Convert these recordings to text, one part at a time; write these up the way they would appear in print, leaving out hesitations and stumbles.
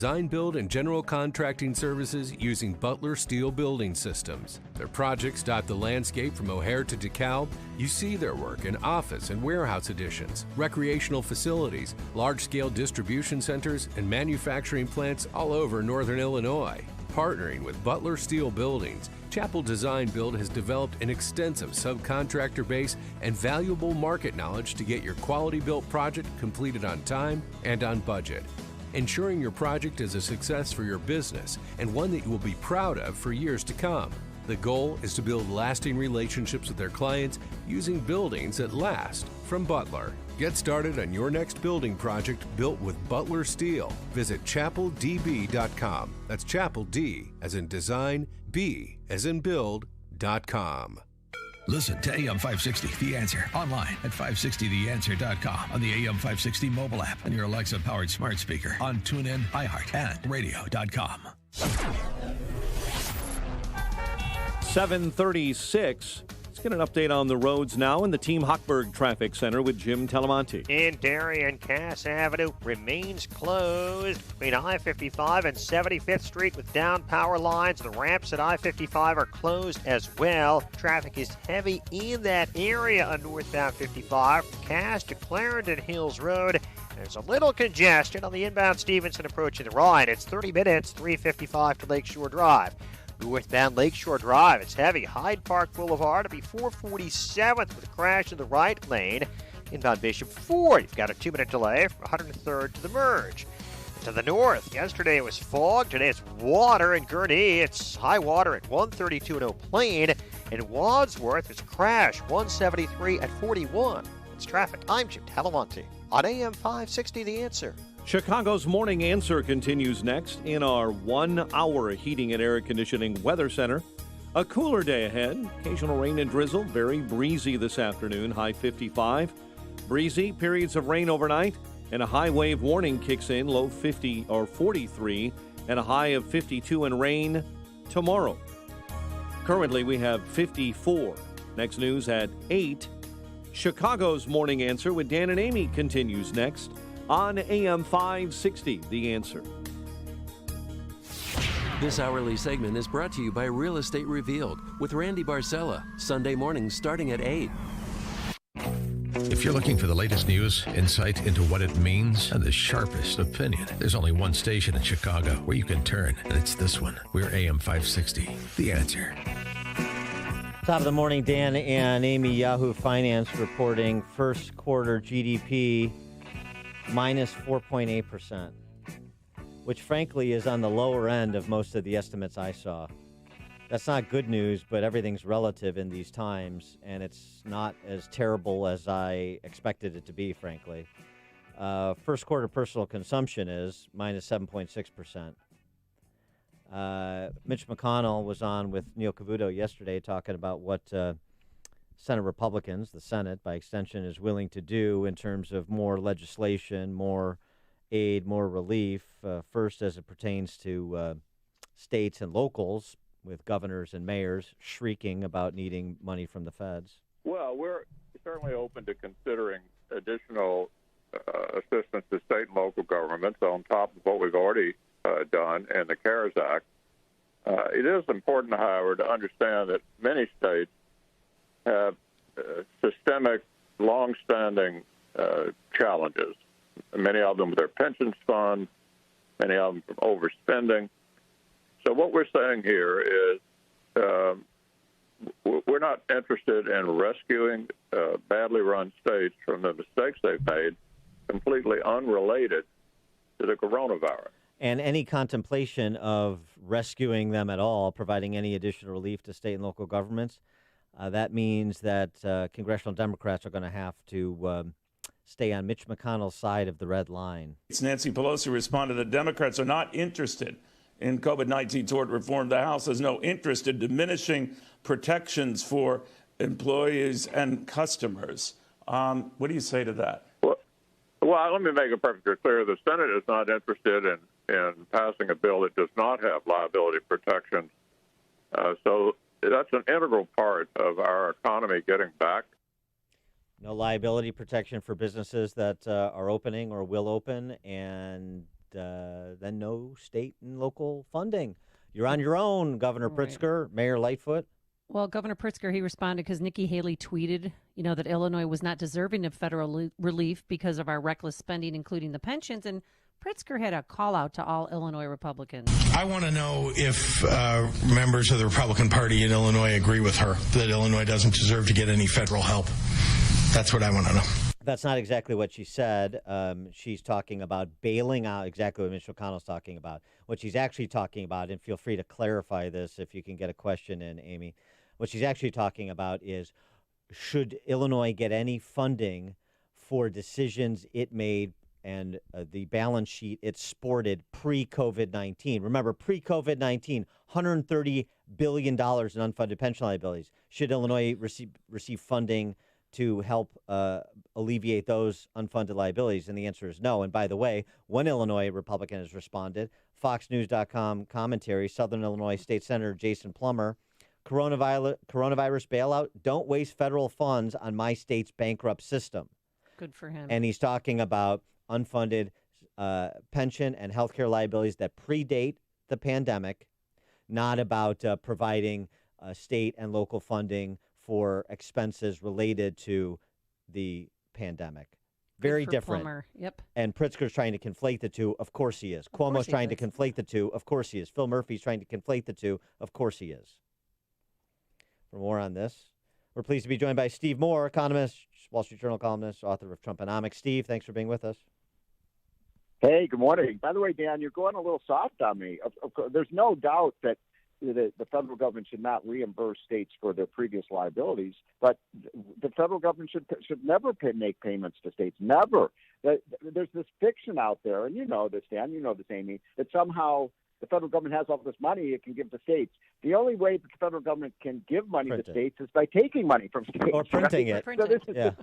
Design, build, and general contracting services using Butler Steel Building Systems. Their projects dot the landscape from O'Hare to DeKalb. You see their work in office and warehouse additions, recreational facilities, large-scale distribution centers, and manufacturing plants all over northern Illinois. Partnering with Butler Steel Buildings, Chapel Design Build has developed an extensive subcontractor base and valuable market knowledge to get your quality-built project completed on time and on budget, ensuring your project is a success for your business and one that you will be proud of for years to come. The goal is to build lasting relationships with their clients using buildings that last from Butler. Get started on your next building project built with Butler Steel. Visit chapeldb.com. That's Chapel D as in design, B as in build.com. Listen to AM 560, The Answer, online at 560theanswer.com, on the AM 560 mobile app, on your Alexa-powered smart speaker, on TuneIn, iHeart, and radio.com. 7:36. Let's get an update on the roads now in the Team Hochberg Traffic Center with Jim Telemonti. In Darien, Cass Avenue remains closed between I-55 and 75th Street with down power lines. The ramps at I-55 are closed as well. Traffic is heavy in that area on northbound 55 from Cass to Clarendon Hills Road. There's a little congestion on the inbound Stevenson approaching the Rhine. It's 30 minutes, 355 to Lakeshore Drive. Northbound Lakeshore Drive, it's heavy. Hyde Park Boulevard to be 447th with a crash in the right lane. Inbound Bishop Ford, you've got a 2-minute delay from 103rd to the merge. To the north, yesterday it was fog. Today it's water in Gurnee. It's high water at 132 in Eau Plaine. In Wadsworth, it's a crash, 173 at 41. It's traffic. I'm Jim Talamonte on AM 560 The Answer. Chicago's Morning Answer continues next in our 1-hour heating and air conditioning weather center. A cooler day ahead. Occasional rain and drizzle. Very breezy this afternoon. High 55. Breezy. Periods of rain overnight. And a high wave warning kicks in. Low 50 or 43. And a high of 52 and rain tomorrow. Currently we have 54. Next news at 8. Chicago's Morning Answer with Dan and Amy continues next on AM 560, The Answer. This hourly segment is brought to you by Real Estate Revealed with Randy Barcella, Sunday mornings starting at 8. If you're looking for the latest news, insight into what it means, and the sharpest opinion, there's only one station in Chicago where you can turn, and it's this one. We're AM 560, The Answer. Top of the morning, Dan and Amy. Yahoo Finance reporting first quarter GDP minus 4.8%, which frankly is on the lower end of most of the estimates I saw. That's not good news, but everything's relative in these times, and it's not as terrible as I expected it to be, frankly. First quarter personal consumption is minus 7.6%. Mitch McConnell was on with Neil Cavuto yesterday talking about what Senate Republicans, the Senate by extension, is willing to do in terms of more legislation, more aid, more relief. First, as it pertains to states and locals, with governors and mayors shrieking about needing money from the feds. Well, we're certainly open to considering additional assistance to state and local governments on top of what we've already done in the CARES Act. It is important, however, to understand that many states have systemic, long-standing challenges, many of them with their pensions fund, many of them from overspending. So what we're saying here is we're not interested in rescuing badly run states from the mistakes they've made, completely unrelated to the coronavirus. And any contemplation of rescuing them at all, providing any additional relief to state and local governments, that means that congressional Democrats are going to have to stay on Mitch McConnell's side of the red line. Nancy Pelosi responded that Democrats are not interested in COVID-19 tort reform. The House has no interest in diminishing protections for employees and customers. What do you say to that? Well, let me make it perfectly clear. The Senate is not interested in passing a bill that does not have liability protection. So that's an integral part of our economy getting back. No liability protection for businesses that are opening or will open, and then no state and local funding. You're on your own, Governor Pritzker, Mayor Lightfoot. Well, Governor Pritzker, he responded because Nikki Haley tweeted, that Illinois was not deserving of federal relief because of our reckless spending, including the pensions. And Pritzker had a call out to all Illinois Republicans. I want to know if members of the Republican Party in Illinois agree with her that Illinois doesn't deserve to get any federal help. That's what I want to know. That's not exactly what she said. She's talking about bailing out, exactly what Mitch McConnell's talking about. What she's actually talking about, and feel free to clarify this if you can get a question in, Amy. What she's actually talking about is, should Illinois get any funding for decisions it made and the balance sheet it sported pre-COVID-19? Remember, pre-COVID-19, $130 billion in unfunded pension liabilities. Should Illinois receive funding to help alleviate those unfunded liabilities? And the answer is no. And by the way, one Illinois Republican has responded. FoxNews.com commentary, Southern Illinois State Senator Jason Plummer, coronavirus bailout, don't waste federal funds on my state's bankrupt system. Good for him. And he's talking about unfunded pension and healthcare liabilities that predate the pandemic, not about providing state and local funding for expenses related to the pandemic. Very different. Plummer. Yep. And Pritzker's trying to conflate the two. Of course he is. Cuomo's trying to conflate the two. Of course he is. Phil Murphy's trying to conflate the two. Of course he is. For more on this, we're pleased to be joined by Steve Moore, economist, Wall Street Journal columnist, author of Trumponomics. Steve, thanks for being with us. Hey, good morning. By the way, Dan, you're going a little soft on me. Of course, there's no doubt that the federal government should not reimburse states for their previous liabilities, but the federal government should never make payments to states. Never. There's this fiction out there, and you know this, Dan, you know this, Amy, that somehow the federal government has all this money it can give to states. The only way that the federal government can give money to states is by taking money from states. Or printing it. So this is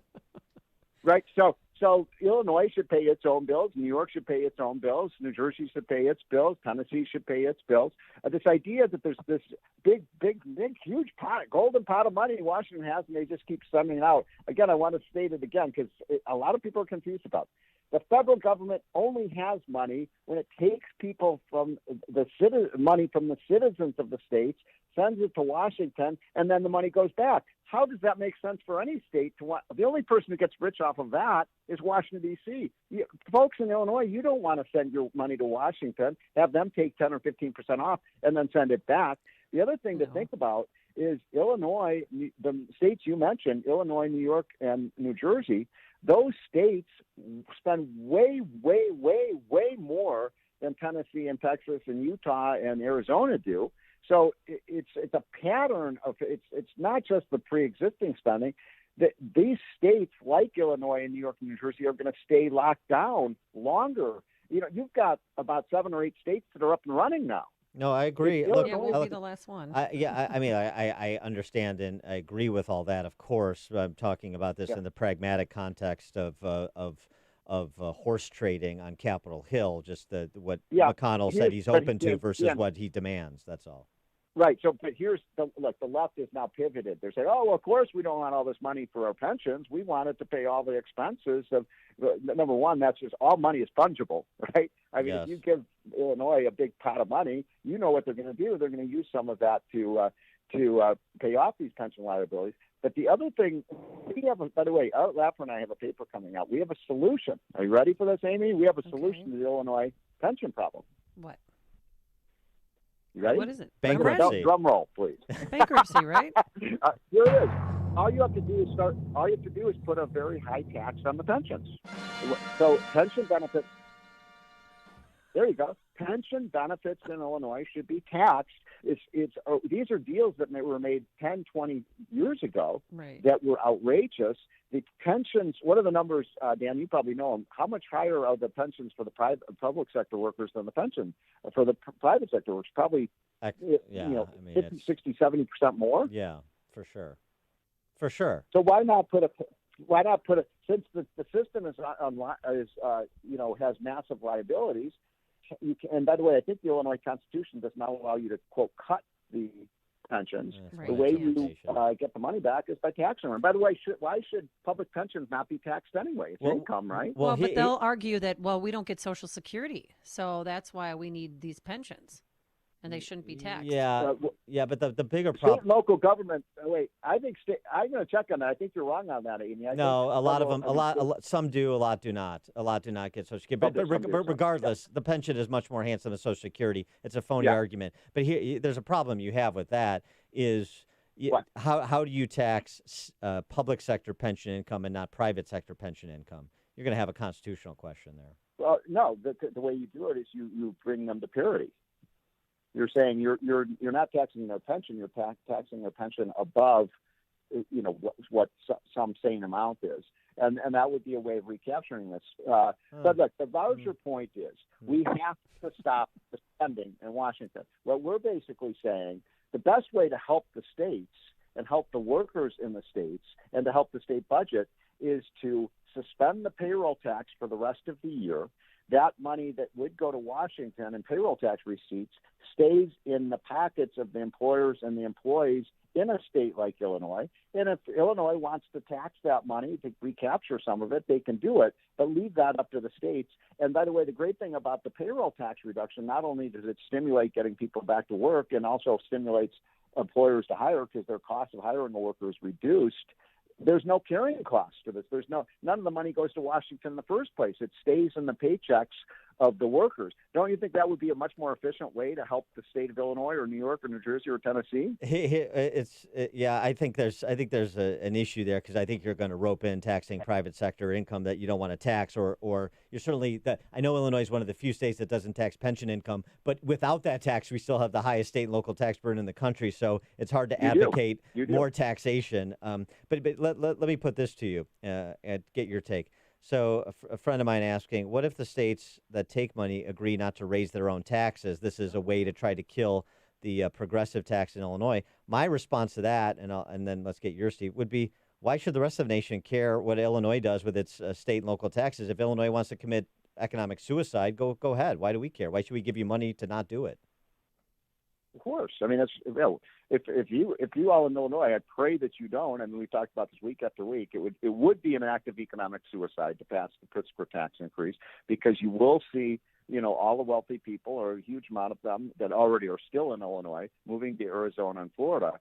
right. So Illinois should pay its own bills. New York should pay its own bills. New Jersey should pay its bills. Tennessee should pay its bills. This idea that there's this big, huge golden pot of money Washington has, and they just keep sending it out. Again, I want to state it again because a lot of people are confused about it. The federal government only has money when it takes people from money from the citizens of the states, sends it to Washington, and then the money goes back. How does that make sense for any state to want? The only person who gets rich off of that is Washington, D.C. Folks in Illinois, you don't want to send your money to Washington, have them take 10 or 15% off, and then send it back. The other thing to think about is Illinois, the states you mentioned, Illinois, New York, and New Jersey, those states spend way more than Tennessee and Texas and Utah and Arizona do. So it's a pattern of it's not just the pre-existing spending. These states like Illinois and New York and New Jersey are going to stay locked down longer. You've got about 7 or 8 states that are up and running now. No, I agree. Look, we'll be the last one. I understand and I agree with all that. Of course, I'm talking about this in the pragmatic context of horse trading on Capitol Hill. Just what McConnell said he's open to versus what he demands. That's all. Right. So, but here's the left is now pivoted. They're saying, oh, well, of course we don't want all this money for our pensions. We want it to pay all the expenses of. Number one, that's just all money is fungible, right? I mean, if you give Illinois a big pot of money, you know what they're going to do. They're going to use some of that to pay off these pension liabilities. But the other thing, we have, by the way, Art Laffer and I have a paper coming out. We have a solution. Are you ready for this, Amy? We have a solution to the Illinois pension problem. What? You ready? What is it? Bankruptcy. Drum roll, please. Bankruptcy, right? Here it is. All you have to do is put a very high tax on the pensions. So pension benefits. There you go. Pension benefits in Illinois should be taxed. These are deals that were made 10, 20 years ago that were outrageous. The pensions, what are the numbers, Dan? You probably know them. How much higher are the pensions for the public sector workers than the pension for the private sector workers? Probably 50, 60, 70% more. Yeah, for sure. For sure. So why not put a since the system has massive liabilities. And by the way, I think the Illinois Constitution does not allow you to, quote, cut the pensions, Right. the way you Taxation. get the money back is by taxing them. By the way, why should public pensions not be taxed anyway? It's income, right? Well, but they'll argue that, well, we don't get Social Security, so that's why we need these pensions, and they shouldn't be taxed. Yeah, but the bigger State problem. and local government. Wait, I think I'm going to check on that. I think you're wrong on that, Amy. No, a lot of them, some do, a lot do not. A lot do not get Social Security. But regardless, the pension is much more handsome than Social Security. It's a phony argument. But here, there's a problem you have with that is how do you tax public sector pension income and not private sector pension income? You're going to have a constitutional question there. Well, no, the way you do it is you bring them to parity. You're saying you're not taxing their pension. You're taxing their pension above, what some sane amount is, and that would be a way of recapturing this. But look, the larger point is we have to stop the spending in Washington. What we're basically saying, the best way to help the states and help the workers in the states and to help the state budget is to suspend the payroll tax for the rest of the year. That money that would go to Washington in payroll tax receipts stays in the pockets of the employers and the employees in a state like Illinois. And if Illinois wants to tax that money to recapture some of it, they can do it, but leave that up to the states. And by the way, the great thing about the payroll tax reduction, not only does it stimulate getting people back to work and also stimulates employers to hire because their cost of hiring a worker is reduced, there's no carrying cost to this. None of the money goes to Washington in the first place. It stays in the paychecks of the workers. Don't you think that would be a much more efficient way to help the state of Illinois or New York or New Jersey or Tennessee? I think there's an issue there because I think you're going to rope in taxing private sector income that you don't want to tax, or you're certainly I know Illinois is one of the few states that doesn't tax pension income, but without that tax, we still have the highest state and local tax burden in the country. So it's hard to advocate more taxation. But let me put this to you and get your take. So a friend of mine asking, what if the states that take money agree not to raise their own taxes? This is a way to try to kill the progressive tax in Illinois. My response to that, and then let's get yours, Steve, would be, why should the rest of the nation care what Illinois does with its state and local taxes? If Illinois wants to commit economic suicide, go ahead. Why do we care? Why should we give you money to not do it? Of course. I mean, if you all in Illinois, I pray that you don't. I mean, we've talked about this week after week. It would be an act of economic suicide to pass the Pritzker tax increase, because you will see, all the wealthy people, or a huge amount of them that already are still in Illinois, moving to Arizona and Florida.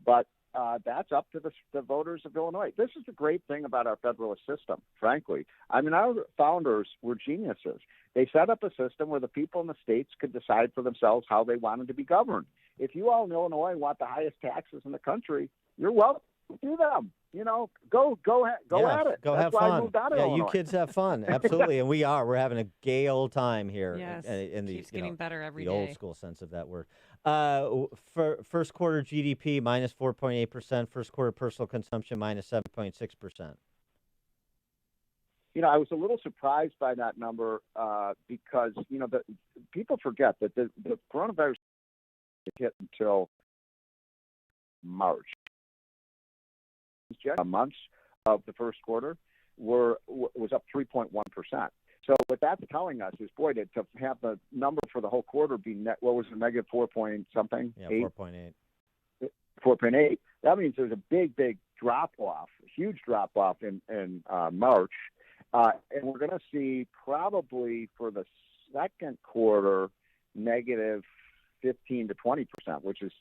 But that's up to the voters of Illinois. This is the great thing about our federalist system, frankly. I mean, our founders were geniuses. They set up a system where the people in the states could decide for themselves how they wanted to be governed. If you all in Illinois want the highest taxes in the country, you're welcome to do them. Go at it. Go That's have why fun. I moved out of Illinois. You kids have fun. Absolutely. And we're having a gay old time here. Yes, in the, keeps getting better every the day. old school sense of that word. For first quarter GDP, minus 4.8%. First quarter personal consumption, minus 7.6%. I was a little surprised by that number because, people forget that the coronavirus hit until March. Months of the first quarter was up 3.1%. So what that's telling us is, boy, to have the number for the whole quarter be what was it, negative 4 point something? Yeah, 4.8. 4.8. That means there's a big drop-off, a huge drop-off in March. And we're going to see probably for the second quarter negative 15 to 20%, which is,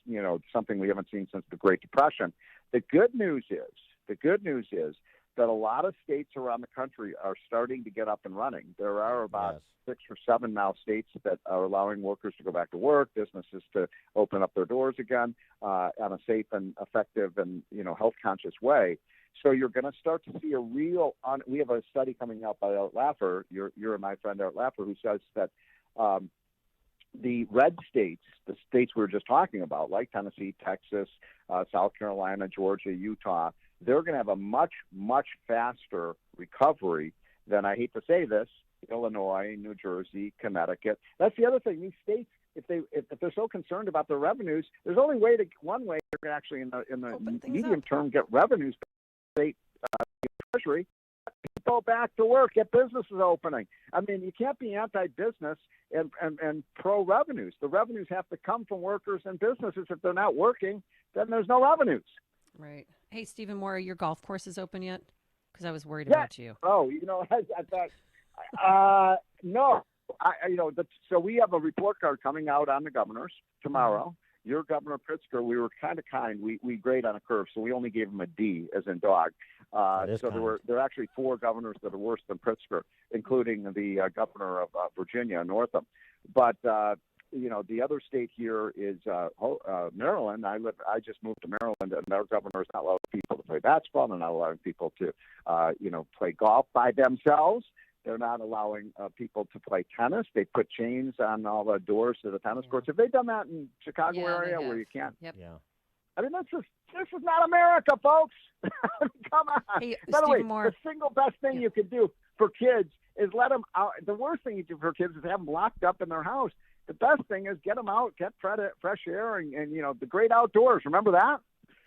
something we haven't seen since the Great Depression. The good news is that a lot of states around the country are starting to get up and running. There are about 6 or 7 now states that are allowing workers to go back to work, businesses to open up their doors again on a safe and effective and health-conscious way. So you're going to start to see we have a study coming out by Art Laffer, your and my friend Art Laffer, who says that the red states, the states we were just talking about, like Tennessee, Texas, South Carolina, Georgia, Utah, they're going to have a much, much faster recovery than, I hate to say this, Illinois, New Jersey, Connecticut. That's the other thing. These states, if they're so concerned about their revenues, there's only one way they're going to actually in the medium term get revenues. State Treasury, people back to work, get businesses opening. I mean, you can't be anti-business and pro-revenues. The revenues have to come from workers and businesses. If they're not working, then there's no revenues. Right. Hey, Stephen Moore, are your golf courses open yet? Because I was worried about you. Oh, I thought, no. So we have a report card coming out on the governors tomorrow. Your Governor Pritzker, we were kind of kind. We grade on a curve, so we only gave him a D, as in dog. So there are actually 4 governors that are worse than Pritzker, including the governor of Virginia, Northam. But the other state here is Maryland. I just moved to Maryland, and their governor is not allowing people to play basketball. They're not allowing people to, play golf by themselves. They're not allowing people to play tennis. They put chains on all the doors to the tennis courts. Have they done that in Chicago area where you can't? Yep. Yeah. I mean, this is not America, folks. Come on. Hey, By the way, Moore. the single best thing you can do for kids is let them out. The worst thing you do for kids is have them locked up in their house. The best thing is get them out, get fresh air, and the great outdoors. Remember that?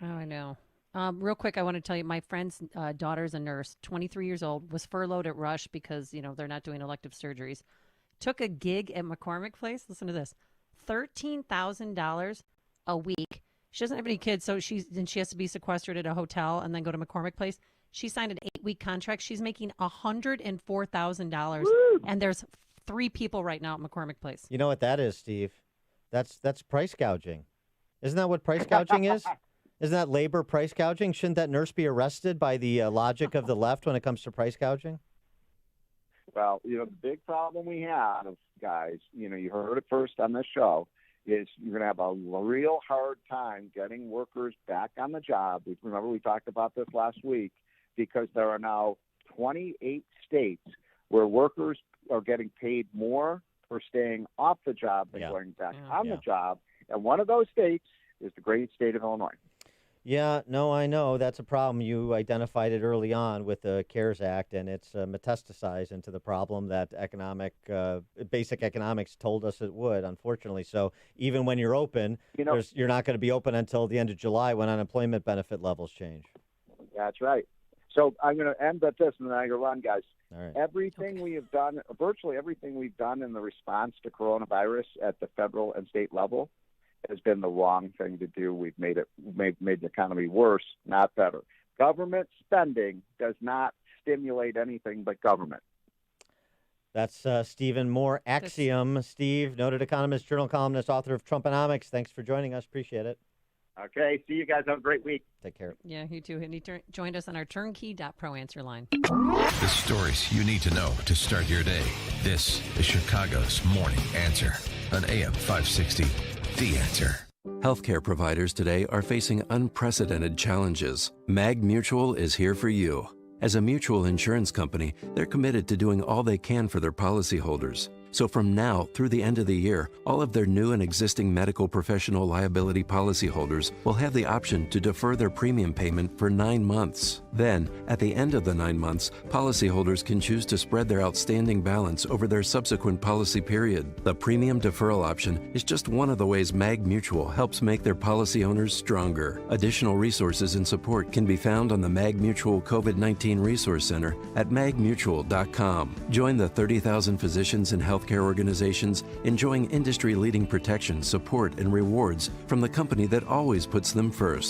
Oh, I know. Real quick, I want to tell you, my friend's daughter's a nurse, 23 years old, was furloughed at Rush because, they're not doing elective surgeries. Took a gig at McCormick Place. Listen to this. $13,000 a week. She doesn't have any kids, so she has to be sequestered at a hotel and then go to McCormick Place. She signed an 8-week contract. She's making $104,000, and there's 3 people right now at McCormick Place. You know what that is, Steve? That's price gouging. Isn't that what price gouging is? Isn't that labor price gouging? Shouldn't that nurse be arrested by the logic of the left when it comes to price gouging? Well, the big problem we have, guys, you heard it first on this show, is you're going to have a real hard time getting workers back on the job. Remember, we talked about this last week, because there are now 28 states where workers are getting paid more for staying off the job than going back on the job. And one of those states is the great state of Illinois. Yeah, no, I know. That's a problem. You identified it early on with the CARES Act, and it's metastasized into the problem that basic economics told us it would, unfortunately. So even when you're open, you're not going to be open until the end of July when unemployment benefit levels change. That's right. So I'm going to end at this, and then I go run, guys. All right. Everything we have done, virtually everything we've done in the response to coronavirus at the federal and state level has been the wrong thing to do. We've made the economy worse, not better. Government spending does not stimulate anything but government. That's Stephen Moore, Axiom. Steve, noted economist, journal columnist, author of Trumponomics. Thanks for joining us. Appreciate it. Okay, see you guys. Have a great week. Take care. Yeah, you too. And he joined us on our turnkey.pro answer line. The stories you need to know to start your day. This is Chicago's Morning Answer on AM 560. The Answer. Healthcare providers today are facing unprecedented challenges. Mag Mutual is here for you. As a mutual insurance company, they're committed to doing all they can for their policyholders. So from now through the end of the year, all of their new and existing medical professional liability policyholders will have the option to defer their premium payment for 9 months. Then, at the end of the 9 months, policyholders can choose to spread their outstanding balance over their subsequent policy period. The premium deferral option is just one of the ways Mag Mutual helps make their policy owners stronger. Additional resources and support can be found on the Mag Mutual COVID-19 Resource Center at magmutual.com. Join the 30,000 physicians and healthcare organizations enjoying industry-leading protection, support, and rewards from the company that always puts them first.